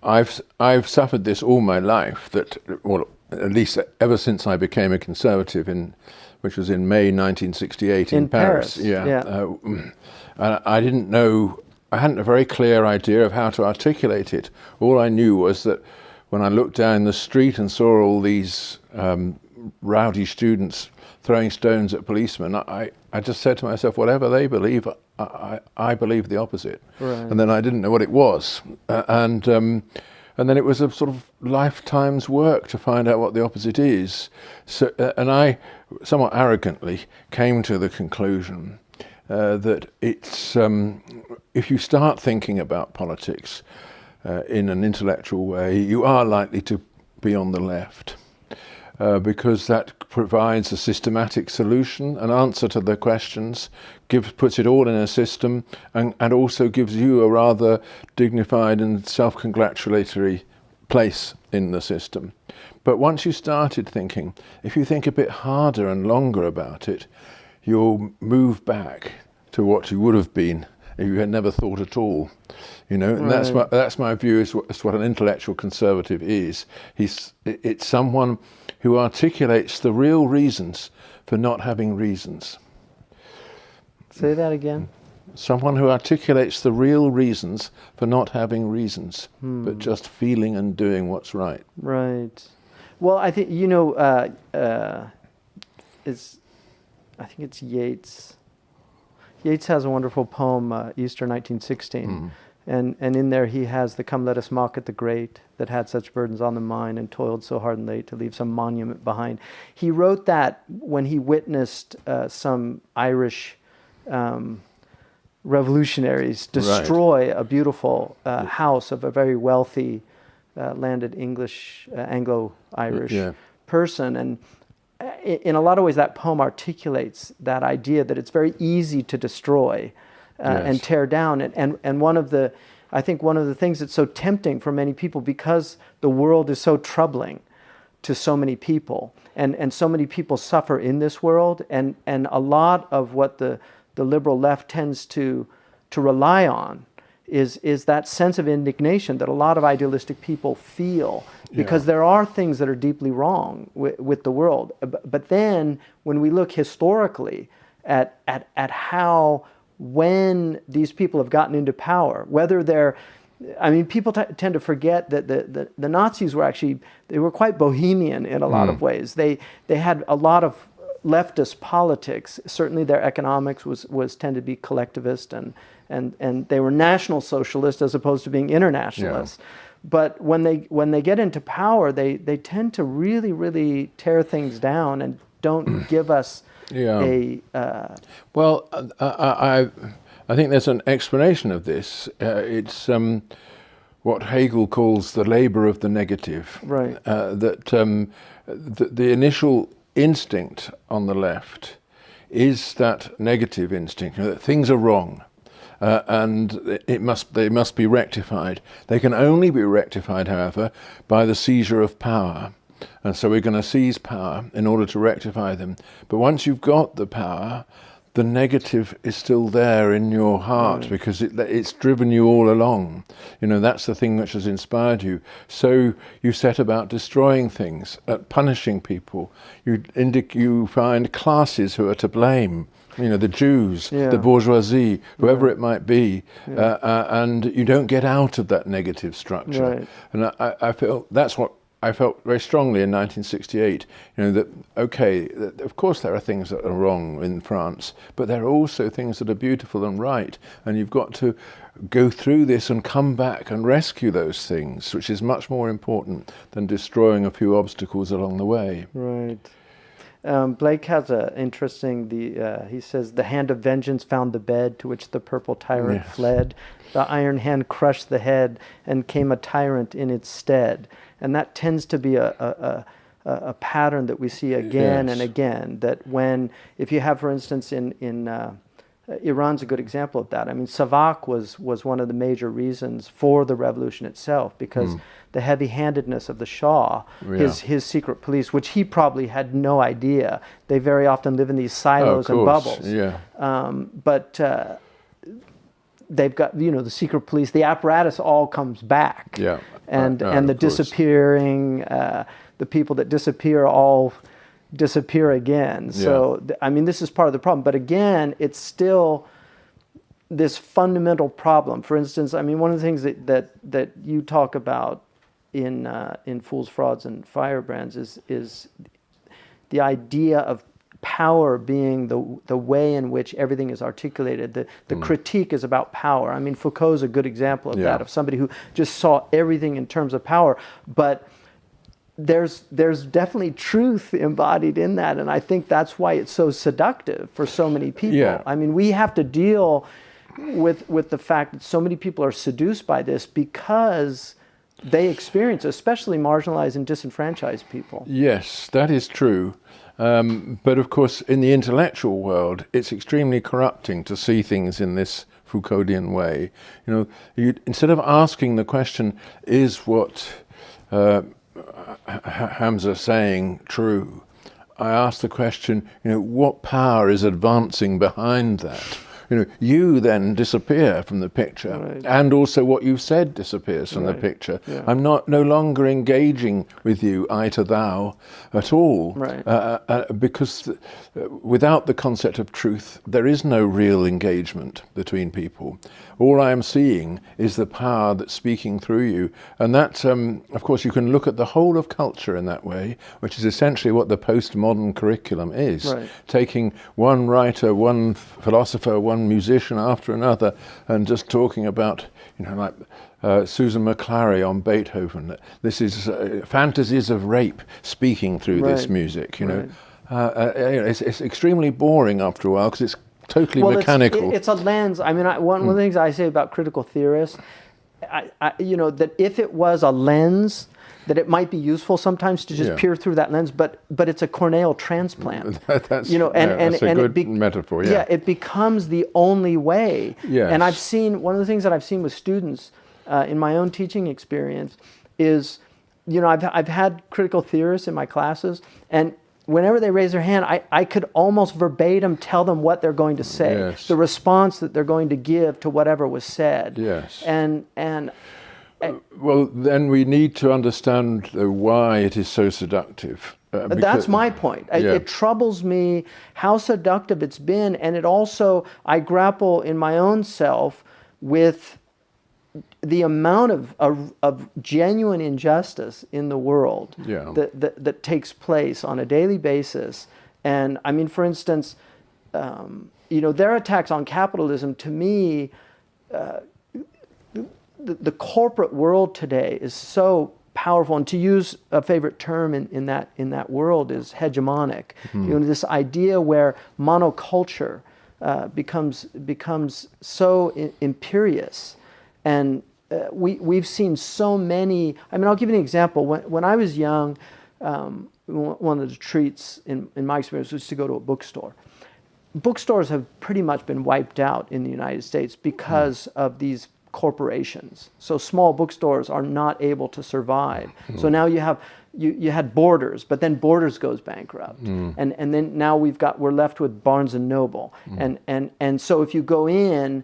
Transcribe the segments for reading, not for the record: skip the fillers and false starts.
I've suffered this all my life. That, well, at least ever since I became a conservative which was in May 1968 in Paris. Yeah. I didn't know. I hadn't a very clear idea of how to articulate it. All I knew was that when I looked down the street and saw all these rowdy students throwing stones at policemen, I just said to myself, whatever they believe, I believe the opposite. Right. And then I didn't know what it was. And then it was a sort of lifetime's work to find out what the opposite is. So, and I, somewhat arrogantly, came to the conclusion that it's, if you start thinking about politics in an intellectual way, you are likely to be on the left. Because that provides a systematic solution, an answer to the questions, puts it all in a system, and also gives you a rather dignified and self-congratulatory place in the system. But once you started thinking, if you think a bit harder and longer about it, you'll move back to what you would have been if you had never thought at all. You know, and that's my view as what an intellectual conservative is. It's someone who articulates the real reasons for not having reasons. Say that again. Someone who articulates the real reasons for not having reasons, but just feeling and doing what's right. Right. Well, I think, you know, I think it's Yeats. Yeats has a wonderful poem, Easter 1916. And in there he has the "Come let us mock at the great that had such burdens on the mind and toiled so hard and late to leave some monument behind." He wrote that when he witnessed some Irish revolutionaries destroy a beautiful house of a very wealthy landed English, Anglo-Irish person. And in a lot of ways that poem articulates that idea that it's very easy to destroy and tear down. And I think one of the things that's so tempting for many people, because the world is so troubling to so many people, and so many people suffer in this world, and a lot of what the liberal left tends to rely on is that sense of indignation that a lot of idealistic people feel, because there are things that are deeply wrong with the world. But then when we look historically at how, when these people have gotten into power, whether they're, I mean, people tend to forget that the Nazis were actually, they were quite bohemian in a lot of ways. They had a lot of leftist politics. Certainly their economics was tended to be collectivist, and they were national socialists as opposed to being internationalists. But when they get into power, they tend to really, really tear things down and don't give us well, I think there's an explanation of this. It's what Hegel calls the labor of the negative. Right. That the initial instinct on the left is that negative instinct, that things are wrong. And they must be rectified. They can only be rectified, however, by the seizure of power. And so we're going to seize power in order to rectify them. But once you've got the power, the negative is still there in your heart, because it's driven you all along. You know, that's the thing which has inspired you. So you set about destroying things, punishing people. You find classes who are to blame. You know, the Jews, the bourgeoisie, whoever it might be, and you don't get out of that negative structure. And I feel that's what I felt very strongly in 1968. You know, that of course there are things that are wrong in France, but there are also things that are beautiful and right, and you've got to go through this and come back and rescue those things, which is much more important than destroying a few obstacles along the way. Right. Blake has an interesting, he says, "The hand of vengeance found the bed to which the purple tyrant fled. The iron hand crushed the head and came a tyrant in its stead." And that tends to be a pattern that we see again and again, that if you have, for instance, in Iran's a good example of that. I mean, Savak was one of the major reasons for the revolution itself, because the heavy-handedness of the Shah, his secret police, which he probably had no idea. They very often live in these silos and bubbles. they've got, the secret police, the apparatus all comes back. Yeah. And the disappearing, the people that disappear all disappear again. So, I mean, this is part of the problem. But again, it's still this fundamental problem. For instance, I mean, one of the things that you talk about in Fools, Frauds, and Firebrands is the idea of power being the way in which everything is articulated. The critique is about power. I mean, Foucault's a good example of that, of somebody who just saw everything in terms of power. But there's definitely truth embodied in that, and I think that's why it's so seductive for so many people. Yeah. I mean, we have to deal with the fact that so many people are seduced by this because they experience, especially marginalized and disenfranchised people. Yes, that is true. But of course, in the intellectual world, it's extremely corrupting to see things in this Foucauldian way. Instead of asking the question, is what Hamza saying true? I ask the question, what power is advancing behind that? You then disappear from the picture, right. and also what you've said disappears from right. the picture. Yeah. I'm no longer engaging with you, I to thou, at all, right. Because without the concept of truth, there is no real engagement between people. All I am seeing is the power that's speaking through you, and that, of course, you can look at the whole of culture in that way, which is essentially what the postmodern curriculum is, right. taking one writer, one philosopher, one musician after another, and just talking about, like Susan McClary on Beethoven. This is fantasies of rape speaking through right. this music. right. It's extremely boring after a while because it's totally mechanical. It's a lens. I mean, one of the things I say about critical theorists, that if it was a lens, that it might be useful sometimes to just peer through that lens, but it's a corneal transplant. That's a good metaphor. Yeah. Yeah, it becomes the only way. Yes. And I've seen, one of the things that I've seen with students in my own teaching experience is, I've had critical theorists in my classes, and whenever they raise their hand, I could almost verbatim tell them what they're going to say, yes. the response that they're going to give to whatever was said. Yes. And well, then we need to understand why it is so seductive. That's my point. It troubles me how seductive it's been, and it also, I grapple in my own self with the amount of genuine injustice in the world that takes place on a daily basis. And I mean, for instance, their attacks on capitalism, to me, the corporate world today is so powerful, and to use a favorite term in that world is hegemonic. This idea where monoculture becomes so imperious, and we've seen so many. I mean, I'll give you an example. When I was young, one of the treats in my experience was to go to a bookstore. Bookstores have pretty much been wiped out in the United States because of these corporations. So small bookstores are not able to survive. So now you had Borders, but then Borders goes bankrupt, and then now we're left with Barnes and Noble, and so if you go in,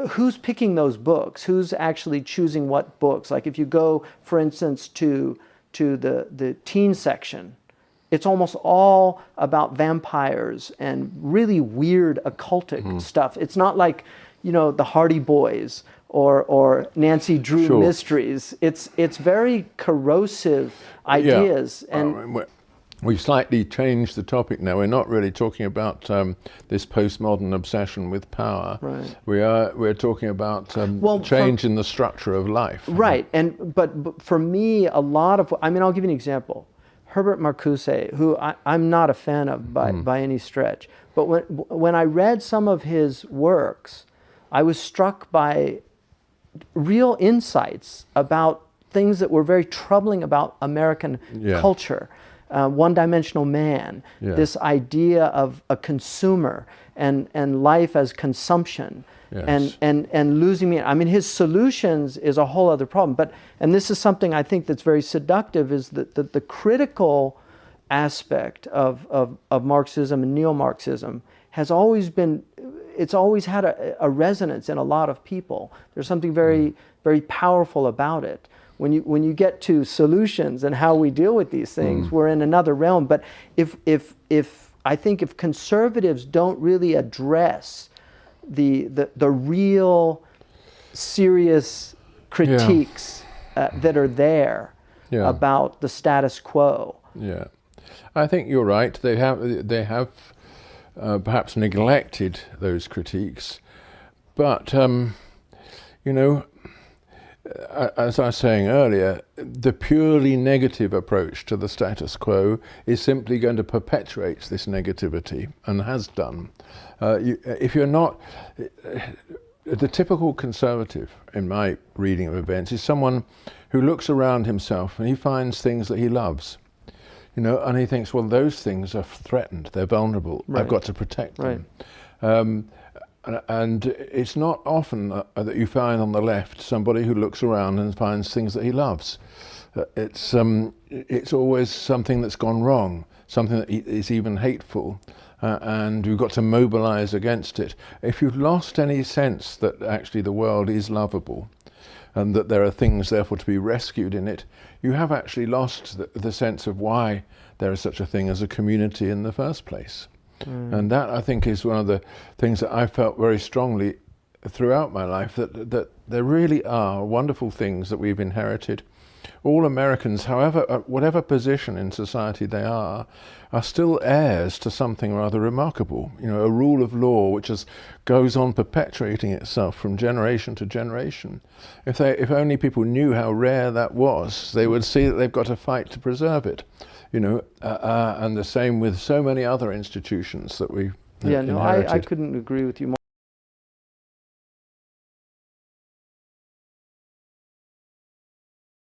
who's picking those books? Who's actually choosing what books? Like if you go, for instance, to the teen section, it's almost all about vampires and really weird occultic stuff. It's not like the Hardy Boys or Nancy Drew mysteries. It's very corrosive ideas. And we've slightly changed the topic now. We're not really talking about this postmodern obsession with power. Right. We're talking about change in the structure of life. Right. But for me, a lot of, I mean, I'll give you an example. Herbert Marcuse, who I'm not a fan of by any stretch, but when I read some of his works, I was struck by real insights about things that were very troubling about American culture. One-dimensional man, this idea of a consumer and life as consumption, and losing meaning. I mean, his solutions is a whole other problem. And this is something I think that's very seductive, is that the critical aspect of Marxism and neo-Marxism has always been it's always had a resonance in a lot of people. There's something very, very powerful about it. When you get to solutions and how we deal with these things, we're in another realm. But if I think if conservatives don't really address the real serious critiques that are there about the status quo. Yeah, I think you're right. They have perhaps neglected those critiques, but you know, as I was saying earlier, the purely negative approach to the status quo is simply going to perpetuate this negativity, and has done. If you're not, the typical conservative, in my reading of events, is someone who looks around himself and he finds things that he loves, you know, and he thinks, well, those things are threatened, they're vulnerable, I've got to protect them. And it's not often that you find on the left somebody who looks around and finds things that he loves. It's always something that's gone wrong, something that is even hateful, and you've got to mobilize against it. If you've lost any sense that actually the world is lovable and that there are things therefore to be rescued in it, you have actually lost the sense of why there is such a thing as a community in the first place. And that, I think, is one of the things that I felt very strongly throughout my life, that there really are wonderful things that we've inherited. All Americans, however, whatever position in society they are still heirs to something rather remarkable. You know, a rule of law which goes on perpetuating itself from generation to generation. If only people knew how rare that was, they would see that they've got to fight to preserve it. You know, and the same with so many other institutions that we inherited. I couldn't agree with you more.